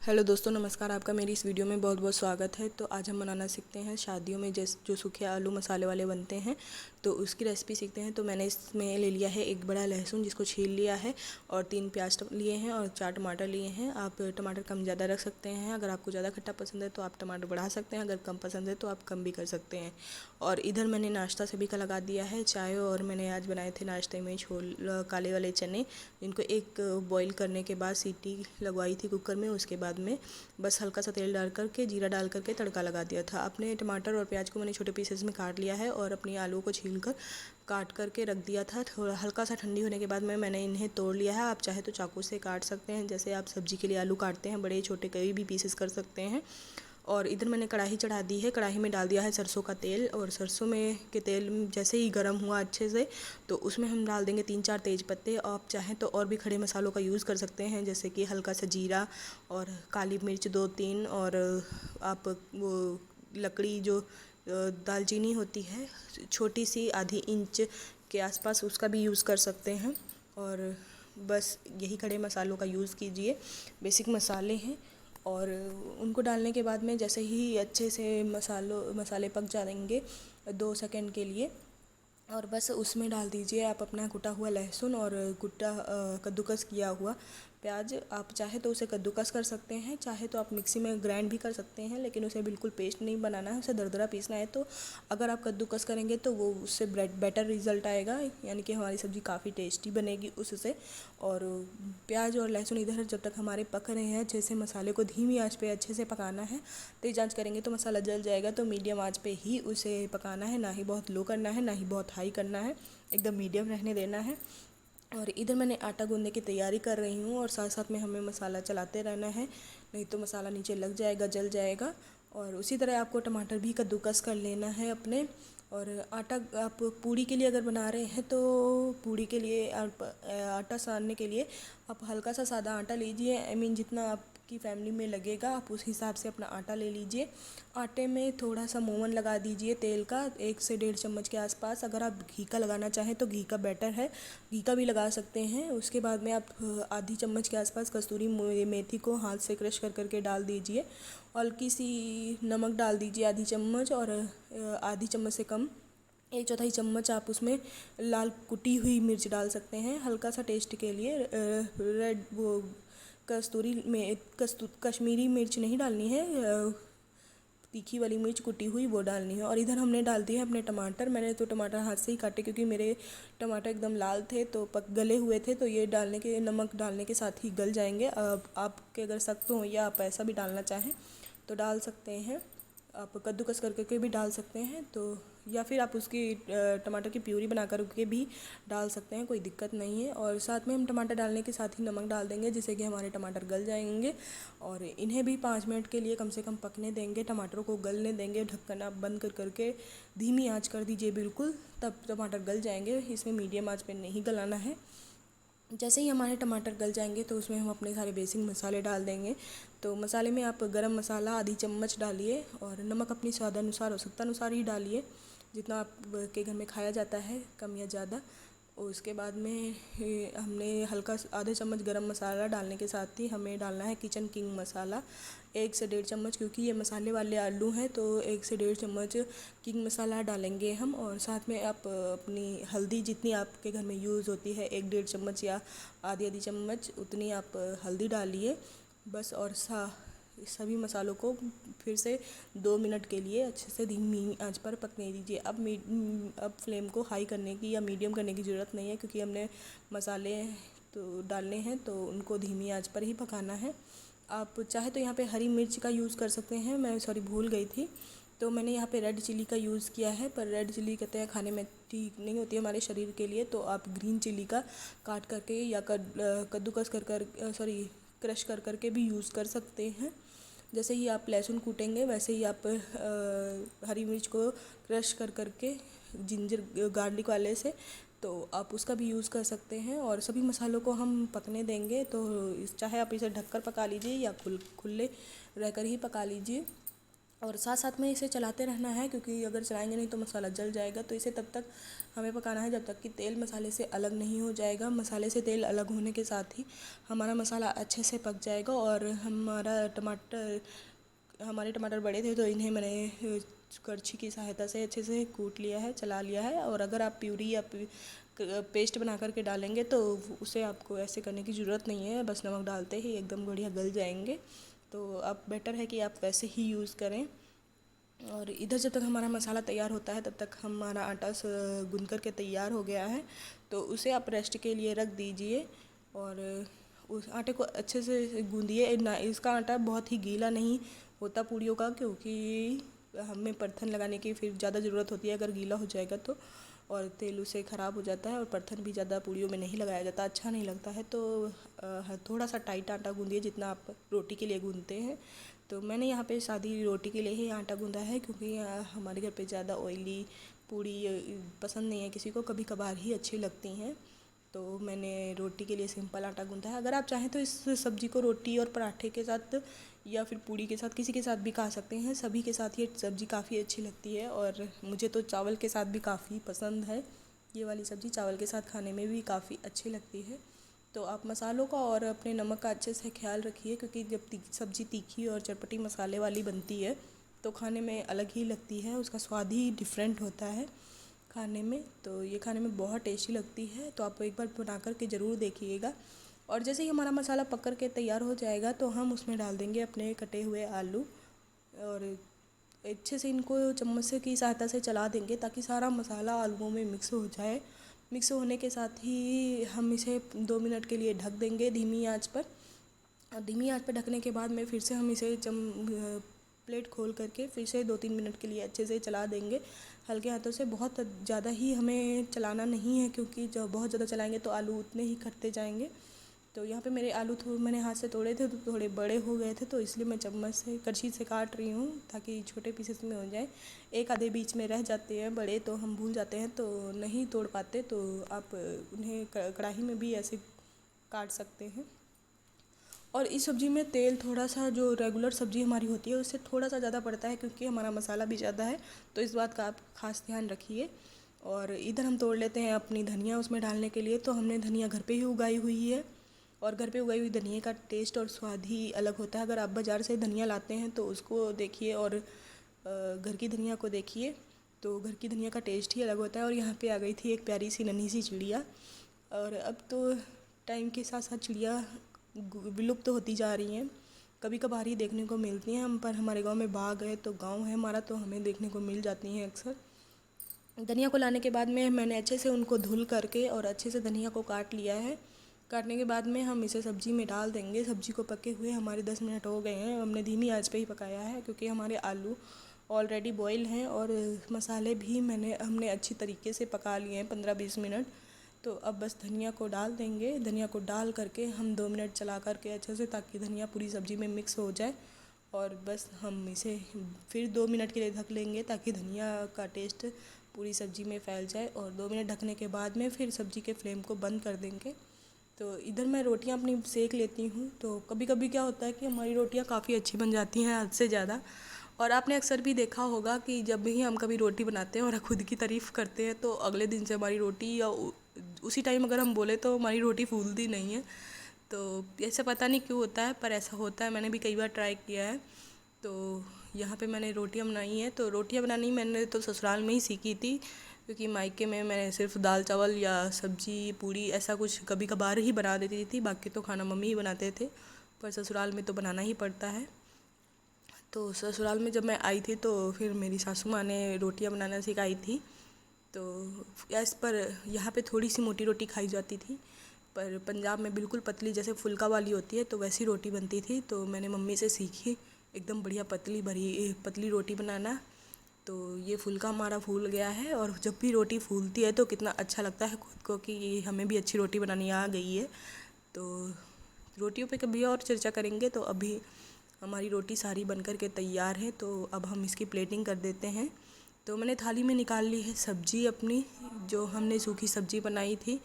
Hello दोस्तों, नमस्कार। आपका मेरी इस वीडियो में बहुत बहुत स्वागत है। तो आज हम बनाना सीखते हैं शादियों में जो सूखे आलू मसाले वाले बनते हैं, तो उसकी रेसिपी सीखते हैं। तो मैंने इसमें ले लिया है एक बड़ा लहसुन जिसको छील लिया है, और 3 प्याज लिए हैं, और 4 टमाटर लिए हैं। आप टमाटर कम ज़्यादा रख सकते हैं। अगर आपको ज़्यादा खट्टा पसंद है तो आप टमाटर बढ़ा सकते हैं, अगर कम पसंद है तो आप कम भी कर सकते हैं। और इधर मैंने नाश्ता सभी का लगा दिया है, चाय। और मैंने आज बनाए थे नाश्ते में काले वाले चने, जिनको एक बॉईल करने के बाद सीटी लगवाई थी कुकर में। उसके बाद में बस हल्का सा तेल डाल करके, जीरा डाल करके तड़का लगा दिया था। अपने टमाटर और प्याज को मैंने छोटे पीसेस में काट लिया है, और अपनी आलू को छील कर काट करके रख दिया था। थोड़ा हल्का सा ठंडी होने के बाद में मैंने इन्हें तोड़ लिया है। आप चाहे तो चाकू से काट सकते हैं, जैसे आप सब्जी के लिए आलू काटते हैं, बड़े छोटे कई भी पीसेस कर सकते हैं। और इधर मैंने कढ़ाई चढ़ा दी है। कढ़ाई में डाल दिया है सरसों का तेल, और सरसों में के तेल जैसे ही गर्म हुआ अच्छे से, तो उसमें हम डाल देंगे 3-4 तेज पत्ते। आप चाहें तो और भी खड़े मसालों का यूज़ कर सकते हैं, जैसे कि हल्का सा जीरा और काली मिर्च 2-3, और आप वो लकड़ी जो दालचीनी होती है छोटी सी, आधी इंच के आसपास, उसका भी यूज़ कर सकते हैं। और बस यही खड़े मसालों का यूज़ कीजिए, बेसिक मसाले हैं। और उनको डालने के बाद में जैसे ही अच्छे से मसाले पक जाएंगे 2 सेकंड के लिए, और बस उसमें डाल दीजिए आप अपना कुटा हुआ लहसुन और कद्दूकस किया हुआ प्याज। आप चाहे तो उसे कद्दूकस कर सकते हैं, चाहे तो आप मिक्सी में ग्राइंड भी कर सकते हैं, लेकिन उसे बिल्कुल पेस्ट नहीं बनाना है, उसे दरदरा पीसना है। तो अगर आप कद्दूकस करेंगे तो वो उससे बेटर रिजल्ट आएगा, यानी कि हमारी सब्ज़ी काफ़ी टेस्टी बनेगी उससे। और प्याज और लहसुन इधर जब तक हमारे पक रहे हैं, जैसे मसाले को धीमी आंच पे अच्छे से पकाना है। तेज़ आंच करेंगे तो मसाला जल जाएगा, तो मीडियम आंच पे ही उसे पकाना है, ना ही बहुत लो करना है, ना ही बहुत हाई करना है, एकदम मीडियम रहने देना है। और इधर मैंने आटा गूंदने की तैयारी कर रही हूँ, और साथ साथ में हमें मसाला चलाते रहना है, नहीं तो मसाला नीचे लग जाएगा, जल जाएगा। और उसी तरह आपको टमाटर भी कद्दूकस कर लेना है अपने। और आटा आप पूड़ी के लिए अगर बना रहे हैं, तो पूड़ी के लिए आप आटा सानने के लिए आप हल्का सा सादा आटा लीजिए। आई मीन जितना आपकी फैमिली में लगेगा आप उस हिसाब से अपना आटा ले लीजिए। आटे में थोड़ा सा मोमन लगा दीजिए तेल का, 1 से 1.5 चम्मच के आसपास। अगर आप घी का लगाना चाहें तो घी का बेटर है, घी का भी लगा सकते हैं। उसके बाद में आप आधी चम्मच के आसपास कस्तूरी मेथी को हाथ से क्रश कर करके डाल दीजिए। हल्की सी नमक डाल दीजिए, आधी चम्मच। और आधी चम्मच से कम 1/4 चम्मच आप उसमें लाल कुटी हुई मिर्च डाल सकते हैं, हल्का सा टेस्ट के लिए। रेड वो कश्मीरी मिर्च नहीं डालनी है, तीखी वाली मिर्च कुटी हुई वो डालनी है। और इधर हमने डाल दिए अपने टमाटर। मैंने तो टमाटर हाथ से ही काटे, क्योंकि मेरे टमाटर एकदम लाल थे, तो गले हुए थे, तो ये नमक डालने के साथ ही गल जाएंगे। अब आपके अगर सख्त हो या आप ऐसा भी डालना चाहें तो डाल सकते हैं, आप कद्दूकस करके भी डाल सकते हैं। तो या फिर आप उसकी टमाटर की प्यूरी बना कर के भी डाल सकते हैं, कोई दिक्कत नहीं है। और साथ में हम टमाटर डालने के साथ ही नमक डाल देंगे, जिससे कि हमारे टमाटर गल जाएंगे। और इन्हें भी 5 मिनट के लिए कम से कम पकने देंगे, टमाटरों को गलने देंगे। ढक्कन आप बंद कर करके धीमी आंच कर दीजिए बिल्कुल, तब टमाटर गल जाएंगे। इसमें मीडियम आंच पे नहीं गलाना है। जैसे ही हमारे टमाटर गल जाएंगे तो उसमें हम अपने सारे बेसिक मसाले डाल देंगे। तो मसाले में आप गरम मसाला आधी चम्मच डालिए, और नमक अपनी स्वादानुसार आवश्यकतानुसार ही डालिए, जितना आपके घर में खाया जाता है, कम या ज़्यादा। और उसके बाद में हमने आधे चम्मच गरम मसाला डालने के साथ ही हमें डालना है किचन किंग मसाला, 1 से 1.5 चम्मच, क्योंकि ये मसाले वाले आलू हैं, तो 1 से 1.5 चम्मच किंग मसाला डालेंगे हम। और साथ में आप अपनी हल्दी जितनी आपके घर में यूज़ होती है, 1-1.5 चम्मच या आधी आधी चम्मच, उतनी आप हल्दी डालिए बस। और सभी मसालों को फिर से 2 मिनट के लिए अच्छे से धीमी आंच पर पकने दीजिए। अब फ्लेम को हाई करने की या मीडियम करने की ज़रूरत नहीं है, क्योंकि हमने मसाले तो डालने हैं, तो उनको धीमी आंच पर ही पकाना है। आप चाहे तो यहाँ पे हरी मिर्च का यूज़ कर सकते हैं, मैं भूल गई थी, तो मैंने यहाँ पे रेड चिली का यूज़ किया है। पर रेड चिली कहते हैं खाने में ठीक नहीं होती है हमारे शरीर के लिए, तो आप ग्रीन चिली का काट करके या कद्दूकस कर क्रश कर करके भी यूज़ कर सकते हैं। जैसे ही आप लहसुन कूटेंगे, वैसे ही आप हरी मिर्च को क्रश कर करके जिंजर गार्लिक वाले से, तो आप उसका भी यूज़ कर सकते हैं। और सभी मसालों को हम पकने देंगे, तो चाहे आप इसे ढककर पका लीजिए या खुले रहकर ही पका लीजिए। और साथ साथ में इसे चलाते रहना है, क्योंकि अगर चलाएंगे नहीं तो मसाला जल जाएगा। तो इसे तब तक हमें पकाना है जब तक कि तेल मसाले से अलग नहीं हो जाएगा। मसाले से तेल अलग होने के साथ ही हमारा मसाला अच्छे से पक जाएगा। और हमारे टमाटर बड़े थे तो इन्हें मैंने करछी की सहायता से अच्छे से कूट लिया है, चला लिया है। और अगर आप प्यूरी या पेस्ट बना करके डालेंगे तो उसे आपको ऐसे करने की ज़रूरत नहीं है, बस नमक डालते ही एकदम बढ़िया गल जाएंगे। तो अब बेटर है कि आप वैसे ही यूज़ करें। और इधर जब तक हमारा मसाला तैयार होता है तब तक हमारा आटा गूंद करके तैयार हो गया है। तो उसे आप रेस्ट के लिए रख दीजिए और उस आटे को अच्छे से गूंदिए ना। इसका आटा बहुत ही गीला नहीं होता पूड़ियों का, क्योंकि हमें परथन लगाने की फिर ज़्यादा ज़रूरत होती है अगर गीला हो जाएगा तो, और तेल उससे ख़राब हो जाता है। और परथन भी ज़्यादा पूड़ियों में नहीं लगाया जाता, अच्छा नहीं लगता है। तो थोड़ा सा टाइट आटा गूंदिए जितना आप रोटी के लिए गूंदते हैं। तो मैंने यहाँ पे सादी रोटी के लिए ही आटा गूंदा है, क्योंकि हमारे घर पे ज़्यादा ऑयली पूड़ी पसंद नहीं है किसी को, कभी कभार ही अच्छी लगती हैं। तो मैंने रोटी के लिए सिंपल आटा गूंदा है। अगर आप चाहें तो इस सब्ज़ी को रोटी और पराठे के साथ या फिर पूड़ी के साथ किसी के साथ भी खा सकते हैं। सभी के साथ ये सब्ज़ी काफ़ी अच्छी लगती है और मुझे तो चावल के साथ भी काफ़ी पसंद है। ये वाली सब्ज़ी चावल के साथ खाने में भी काफ़ी अच्छी लगती है। तो आप मसालों का और अपने नमक का अच्छे से ख्याल रखिए, क्योंकि जब सब्ज़ी तीखी और चटपटी मसाले वाली बनती है तो खाने में अलग ही लगती है, उसका स्वाद ही डिफरेंट होता है खाने में। तो ये खाने में बहुत टेस्टी लगती है। तो आप एक बार बना कर के ज़रूर देखिएगा। और जैसे ही हमारा मसाला पक कर के तैयार हो जाएगा तो हम उसमें डाल देंगे अपने कटे हुए आलू और अच्छे से इनको चम्मच से की सहायता से चला देंगे ताकि सारा मसाला आलूओं में मिक्स हो जाए। मिक्स होने के साथ ही हम इसे 2 मिनट के लिए ढक देंगे धीमी आंच पर। और धीमी आंच पर ढकने के बाद में फिर से हम इसे प्लेट खोल करके फिर से 2-3 मिनट के लिए अच्छे से चला देंगे हल्के हाथों से। बहुत ज़्यादा ही हमें चलाना नहीं है, क्योंकि जब बहुत ज़्यादा चलाएंगे तो आलू उतने ही कटते जाएंगे। तो यहाँ पे मेरे आलू मैंने हाथ से तोड़े थे तो थोड़े बड़े हो गए थे, तो इसलिए मैं चम्मच से करछी से काट रही हूँ ताकि छोटे पीसेस में हो जाए। एक आधे बीच में रह जाते हैं बड़े, तो हम भूल जाते हैं तो नहीं तोड़ पाते। तो आप उन्हें कढ़ाई में भी ऐसे काट सकते हैं। और इस सब्ज़ी में तेल थोड़ा सा, जो रेगुलर सब्ज़ी हमारी होती है उससे थोड़ा सा ज़्यादा पड़ता है, क्योंकि हमारा मसाला भी ज़्यादा है। तो इस बात का आप खास ध्यान रखिए। और इधर हम तोड़ लेते हैं अपनी धनिया उसमें डालने के लिए। तो हमने धनिया घर पे ही उगाई हुई है और घर पे उगाई हुई धनिया का टेस्ट और स्वाद ही अलग होता है। अगर आप बाज़ार से धनिया लाते हैं तो उसको देखिए और घर की धनिया को देखिए, तो घर की धनिया का टेस्ट ही अलग होता है। और यहाँ पे आ गई थी एक प्यारी सी नन्ही सी चिड़िया। और अब तो टाइम के साथ साथ चिड़िया विलुप्त होती जा रही हैं, कभी कभार ही देखने को मिलती हैं। हम पर हमारे गांव में बाग है, तो गांव है हमारा, तो हमें देखने को मिल जाती हैं अक्सर। धनिया को लाने के बाद में मैंने अच्छे से उनको धुल करके और अच्छे से धनिया को काट लिया है। काटने के बाद में हम इसे सब्ज़ी में डाल देंगे। सब्ज़ी को पके हुए हमारे 10 मिनट हो गए हैं। हमने धीमी आंच पे ही पकाया है, क्योंकि हमारे आलू ऑलरेडी बॉयल हैं और मसाले भी हमने अच्छी तरीके से पका लिए हैं 15-20 मिनट। तो अब बस धनिया को डाल देंगे। धनिया को डाल करके हम 2 मिनट चला करके अच्छे से, ताकि धनिया पूरी सब्ज़ी में मिक्स हो जाए। और बस हम इसे फिर 2 मिनट के लिए ढक लेंगे ताकि धनिया का टेस्ट पूरी सब्ज़ी में फैल जाए। और 2 मिनट ढकने के बाद में फिर सब्ज़ी के फ्लेम को बंद कर देंगे। तो इधर मैं रोटियां अपनी सेक लेती हूँ। तो कभी कभी क्या होता है कि हमारी रोटियां काफ़ी अच्छी बन जाती हैं, हद से ज़्यादा। और आपने अक्सर भी देखा होगा कि जब भी हम कभी रोटी बनाते हैं और खुद की तारीफ़ करते हैं तो अगले दिन से हमारी रोटी, या उसी टाइम अगर हम बोले तो हमारी रोटी फूलती नहीं है। तो ऐसा पता नहीं क्यों होता है, पर ऐसा होता है। मैंने भी कई बार ट्राई किया है। तो यहाँ पे मैंने रोटियां बनाई हैं। तो रोटियां बनानी मैंने तो ससुराल में ही सीखी थी, क्योंकि मायके में मैंने सिर्फ दाल चावल या सब्जी पूड़ी ऐसा कुछ कभी कभार ही बना देती थी, बाकी तो खाना मम्मी ही बनाते थे। पर ससुराल में तो बनाना ही पड़ता है। तो ससुराल में जब मैं आई थी तो फिर मेरी सासू माँ ने रोटियां बनाना सिखाई थी। तो इस पर यहाँ पे थोड़ी सी मोटी रोटी खाई जाती थी, पर पंजाब में बिल्कुल पतली जैसे फुल्का वाली होती है तो वैसी रोटी बनती थी। तो मैंने मम्मी से सीखी एकदम बढ़िया पतली रोटी बनाना। तो ये फुल्का हमारा फूल गया है, और जब भी रोटी फूलती है तो कितना अच्छा लगता है खुद को कि हमें भी अच्छी रोटी बनानी आ गई है। तो रोटियों पे कभी और चर्चा करेंगे। तो अभी हमारी रोटी सारी बनकर के तैयार है, तो अब हम इसकी प्लेटिंग कर देते हैं। तो मैंने थाली में निकाल ली है सब्ज़ी अपनी, जो हमने सूखी सब्ज़ी बनाई थी,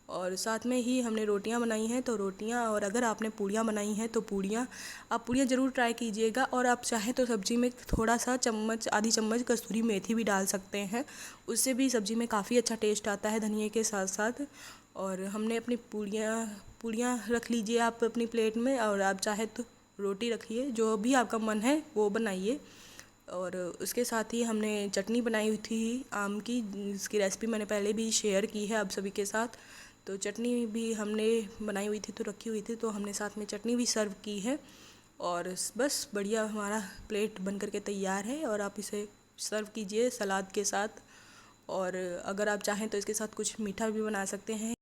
और साथ में ही हमने रोटियां बनाई हैं। तो रोटियां, और अगर आपने पूड़ियाँ बनाई हैं तो आप पूड़ियाँ ज़रूर ट्राई कीजिएगा। और आप चाहें तो सब्ज़ी में थोड़ा सा चम्मच, आधी चम्मच कसूरी मेथी भी डाल सकते हैं, उससे भी सब्ज़ी में काफ़ी अच्छा टेस्ट आता है धनिए के साथ साथ। और हमने अपनी पूड़ियाँ रख लीजिए आप अपनी प्लेट में, और आप चाहे तो रोटी रखिए, जो भी आपका मन है वो बनाइए। और उसके साथ ही हमने चटनी बनाई हुई थी आम की, जिसकी रेसिपी मैंने पहले भी शेयर की है आप सभी के साथ। तो चटनी भी हमने बनाई हुई थी, तो रखी हुई थी, तो हमने साथ में चटनी भी सर्व की है। और बस बढ़िया हमारा प्लेट बन करके तैयार है, और आप इसे सर्व कीजिए सलाद के साथ। और अगर आप चाहें तो इसके साथ कुछ मीठा भी बना सकते हैं।